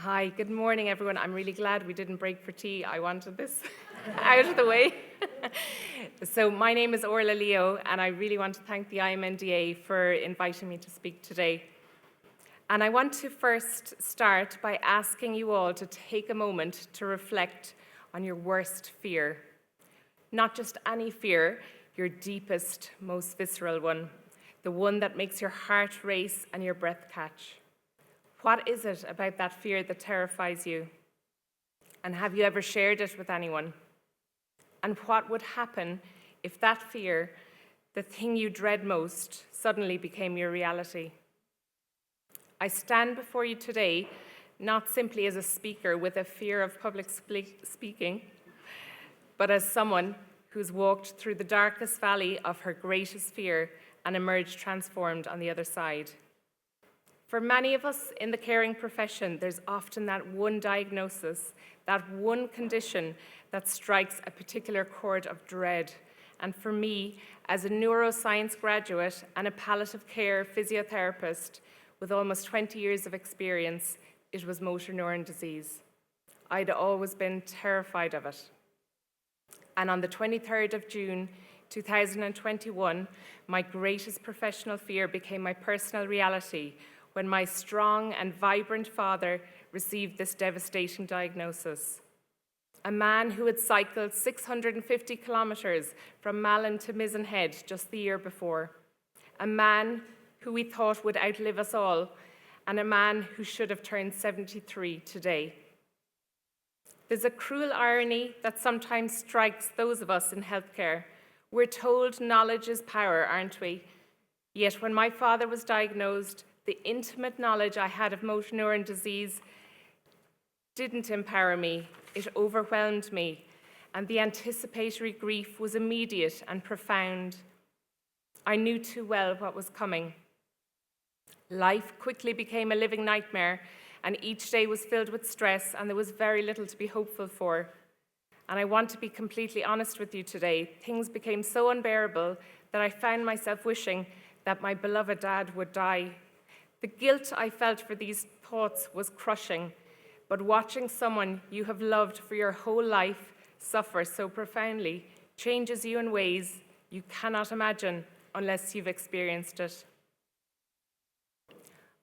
Hi, good morning, everyone. I'm really glad we didn't break for tea. I wanted this out of the way. So my name is Orlaith Leo, and I really want to thank the IMNDA for inviting me to speak today. And I want to first start by asking you all to take a moment to reflect on your worst fear. Not just any fear, your deepest, most visceral one, the one that makes your heart race and your breath catch. What is it about that fear that terrifies you? And have you ever shared it with anyone? And what would happen if that fear, the thing you dread most, suddenly became your reality? I stand before you today not simply as a speaker with a fear of public speaking, but as someone who's walked through the darkest valley of her greatest fear and emerged transformed on the other side. For many of us in the caring profession, there's often that one diagnosis, that one condition that strikes a particular chord of dread. And for me, as a neuroscience graduate and a palliative care physiotherapist with almost 20 years of experience, it was motor neuron disease. I'd always been terrified of it. And on the 23rd of June, 2021, my greatest professional fear became my personal reality when my strong and vibrant father received this devastating diagnosis. A man who had cycled 650 kilometres from Malin to Mizenhead just the year before. A man who we thought would outlive us all, and a man who should have turned 73 today. There's a cruel irony that sometimes strikes those of us in healthcare. We're told knowledge is power, aren't we? Yet when my father was diagnosed, the intimate knowledge I had of motor neuron disease didn't empower me, it overwhelmed me, and the anticipatory grief was immediate and profound. I knew too well what was coming. Life quickly became a living nightmare, and each day was filled with stress, and there was very little to be hopeful for. And I want to be completely honest with you today. Things became so unbearable that I found myself wishing that my beloved dad would die. The guilt I felt for these thoughts was crushing, but watching someone you have loved for your whole life suffer so profoundly changes you in ways you cannot imagine unless you've experienced it.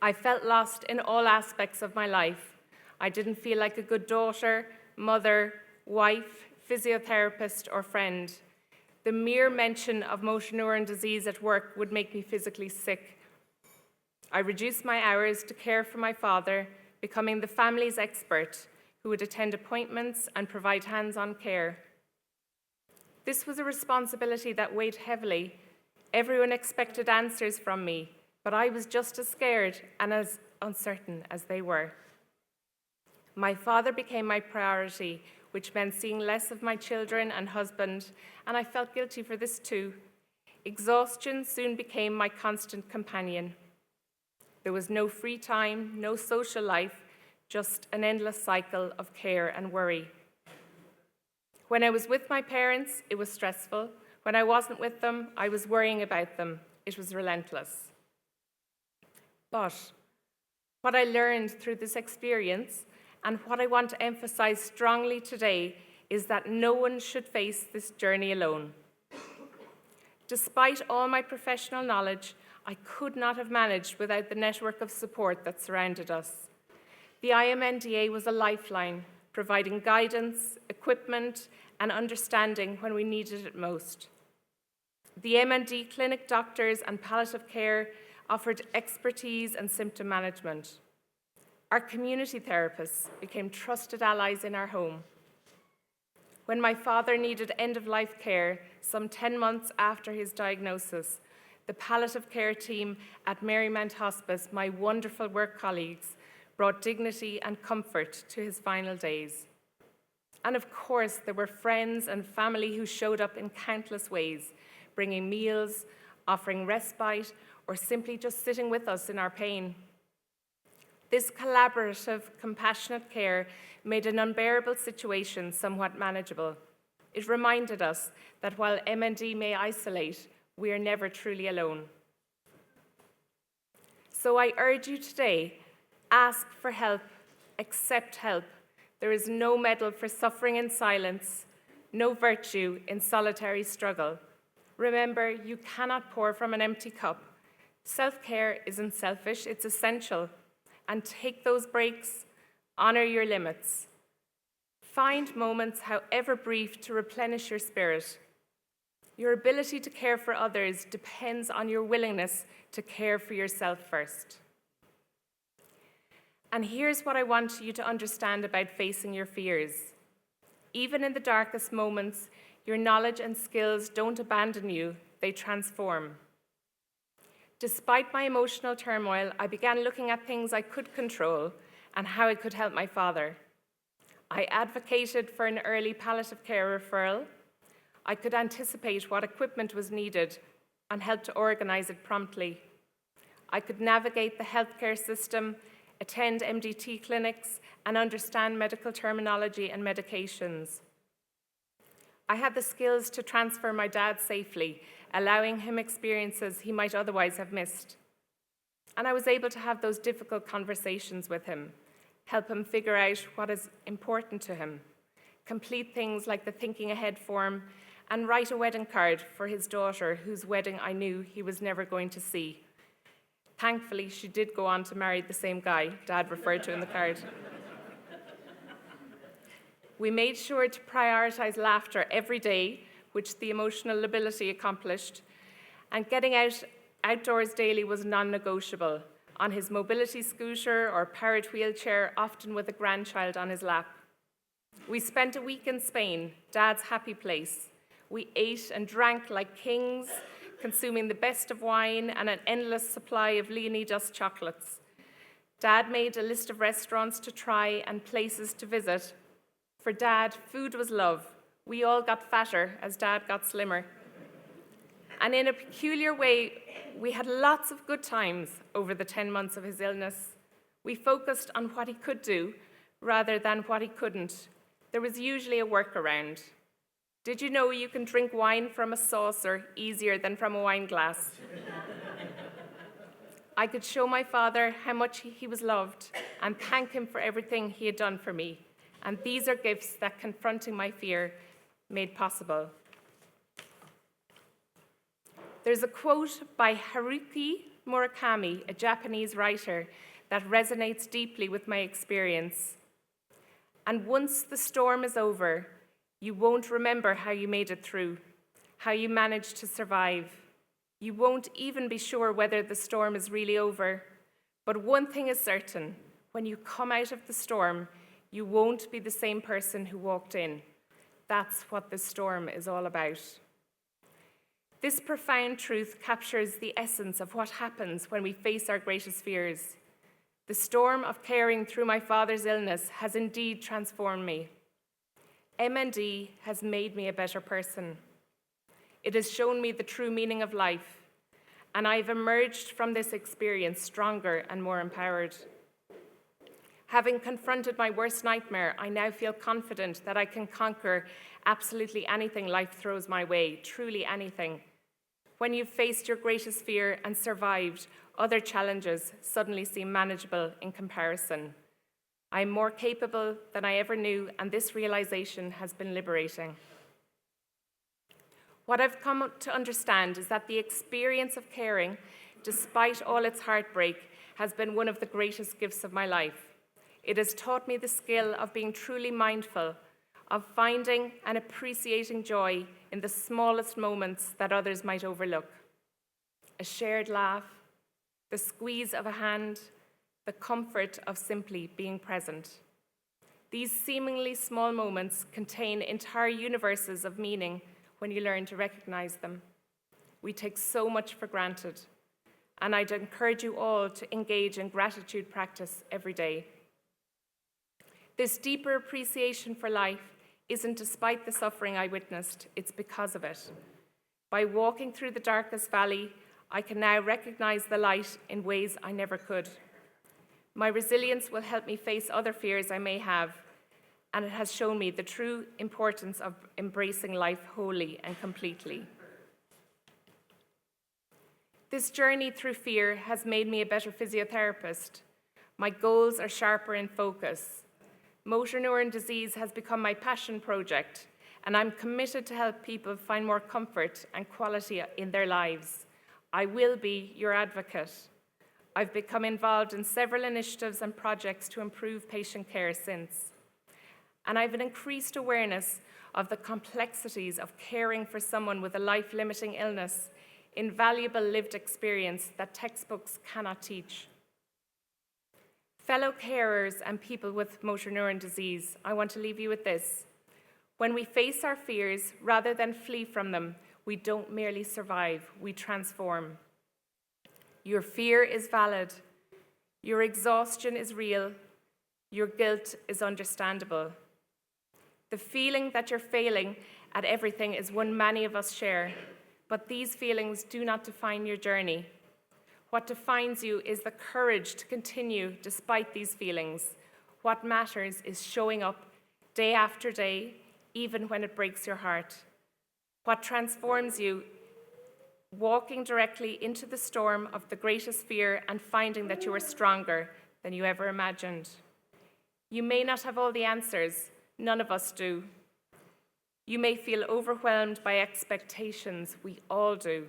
I felt lost in all aspects of my life. I didn't feel like a good daughter, mother, wife, physiotherapist, or friend. The mere mention of motor neuron disease at work would make me physically sick. I reduced my hours to care for my father, becoming the family's expert who would attend appointments and provide hands-on care. This was a responsibility that weighed heavily. Everyone expected answers from me, but I was just as scared and as uncertain as they were. My father became my priority, which meant seeing less of my children and husband, and I felt guilty for this too. Exhaustion soon became my constant companion. There was no free time, no social life, just an endless cycle of care and worry. When I was with my parents, it was stressful. When I wasn't with them, I was worrying about them. It was relentless. But what I learned through this experience, and what I want to emphasize strongly today, is that no one should face this journey alone. Despite all my professional knowledge, I could not have managed without the network of support that surrounded us. The IMNDA was a lifeline, providing guidance, equipment, and understanding when we needed it most. The MND clinic doctors and palliative care offered expertise and symptom management. Our community therapists became trusted allies in our home. When my father needed end-of-life care, some 10 months after his diagnosis, the palliative care team at Marymount Hospice, my wonderful work colleagues, brought dignity and comfort to his final days. And of course, there were friends and family who showed up in countless ways, bringing meals, offering respite, or simply just sitting with us in our pain. This collaborative, compassionate care made an unbearable situation somewhat manageable. It reminded us that while MND may isolate, we are never truly alone. So I urge you today, ask for help, accept help. There is no medal for suffering in silence, no virtue in solitary struggle. Remember, you cannot pour from an empty cup. Self-care isn't selfish, it's essential. And take those breaks, honor your limits. Find moments, however brief, to replenish your spirit. Your ability to care for others depends on your willingness to care for yourself first. And here's what I want you to understand about facing your fears. Even in the darkest moments, your knowledge and skills don't abandon you, they transform. Despite my emotional turmoil, I began looking at things I could control and how I could help my father. I advocated for an early palliative care referral. I could anticipate what equipment was needed and help to organize it promptly. I could navigate the healthcare system, attend MDT clinics, and understand medical terminology and medications. I had the skills to transfer my dad safely, allowing him experiences he might otherwise have missed. And I was able to have those difficult conversations with him, help him figure out what is important to him, complete things like the thinking ahead form, and write a wedding card for his daughter, whose wedding I knew he was never going to see. Thankfully, she did go on to marry the same guy Dad referred to in the card. We made sure to prioritize laughter every day, which the emotional lability accomplished, and getting outdoors daily was non-negotiable, on his mobility scooter or powered wheelchair, often with a grandchild on his lap. We spent a week in Spain, Dad's happy place. We ate and drank like kings, consuming the best of wine and an endless supply of Leonidas chocolates. Dad made a list of restaurants to try and places to visit. For Dad, food was love. We all got fatter as Dad got slimmer. And in a peculiar way, we had lots of good times over the 10 months of his illness. We focused on what he could do rather than what he couldn't. There was usually a workaround. Did you know you can drink wine from a saucer easier than from a wine glass? I could show my father how much he was loved and thank him for everything he had done for me. And these are gifts that confronting my fear made possible. There's a quote by Haruki Murakami, a Japanese writer, that resonates deeply with my experience. And once the storm is over, you won't remember how you made it through, how you managed to survive. You won't even be sure whether the storm is really over. But one thing is certain, when you come out of the storm, you won't be the same person who walked in. That's what the storm is all about. This profound truth captures the essence of what happens when we face our greatest fears. The storm of caring through my father's illness has indeed transformed me. MND has made me a better person. It has shown me the true meaning of life, and I've emerged from this experience stronger and more empowered. Having confronted my worst nightmare, I now feel confident that I can conquer absolutely anything life throws my way, truly anything. When you've faced your greatest fear and survived, other challenges suddenly seem manageable in comparison. I'm more capable than I ever knew, and this realization has been liberating. What I've come to understand is that the experience of caring, despite all its heartbreak, has been one of the greatest gifts of my life. It has taught me the skill of being truly mindful, of finding and appreciating joy in the smallest moments that others might overlook. A shared laugh, the squeeze of a hand, the comfort of simply being present. These seemingly small moments contain entire universes of meaning when you learn to recognize them. We take so much for granted, and I'd encourage you all to engage in gratitude practice every day. This deeper appreciation for life isn't despite the suffering I witnessed, it's because of it. By walking through the darkest valley, I can now recognize the light in ways I never could. My resilience will help me face other fears I may have, and it has shown me the true importance of embracing life wholly and completely. This journey through fear has made me a better physiotherapist. My goals are sharper in focus. Motor neuron disease has become my passion project, and I'm committed to help people find more comfort and quality in their lives. I will be your advocate. I've become involved in several initiatives and projects to improve patient care since. And I have an increased awareness of the complexities of caring for someone with a life-limiting illness, invaluable lived experience that textbooks cannot teach. Fellow carers and people with motor neuron disease, I want to leave you with this. When we face our fears, rather than flee from them, we don't merely survive, we transform. Your fear is valid. Your exhaustion is real. Your guilt is understandable. The feeling that you're failing at everything is one many of us share, but these feelings do not define your journey. What defines you is the courage to continue despite these feelings. What matters is showing up day after day, even when it breaks your heart. What transforms you, walking directly into the storm of the greatest fear and finding that you are stronger than you ever imagined. You may not have all the answers, none of us do. You may feel overwhelmed by expectations, we all do.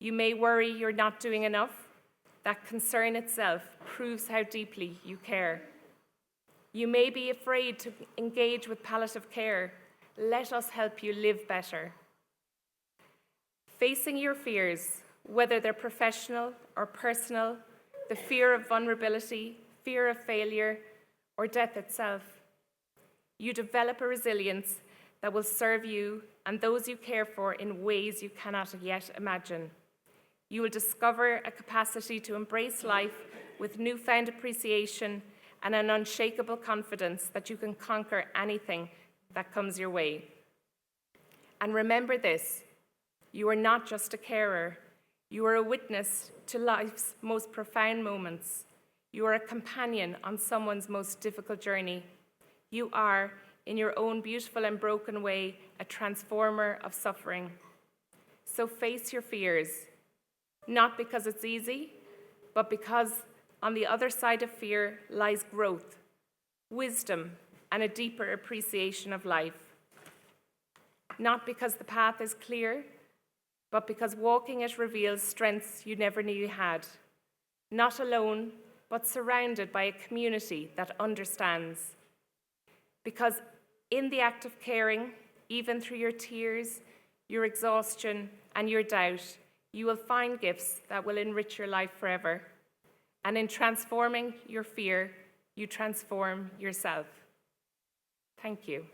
You may worry you're not doing enough. That concern itself proves how deeply you care. You may be afraid to engage with palliative care. Let us help you live better. Facing your fears, whether they're professional or personal, the fear of vulnerability, fear of failure, or death itself, you develop a resilience that will serve you and those you care for in ways you cannot yet imagine. You will discover a capacity to embrace life with newfound appreciation and an unshakable confidence that you can conquer anything that comes your way. And remember this, you are not just a carer, you are a witness to life's most profound moments. You are a companion on someone's most difficult journey. You are, in your own beautiful and broken way, a transformer of suffering. So face your fears, not because it's easy, but because on the other side of fear lies growth, wisdom, and a deeper appreciation of life. Not because the path is clear, but because walking it reveals strengths you never knew you had. Not alone, but surrounded by a community that understands. Because in the act of caring, even through your tears, your exhaustion, and your doubt, you will find gifts that will enrich your life forever. And in transforming your fear, you transform yourself. Thank you.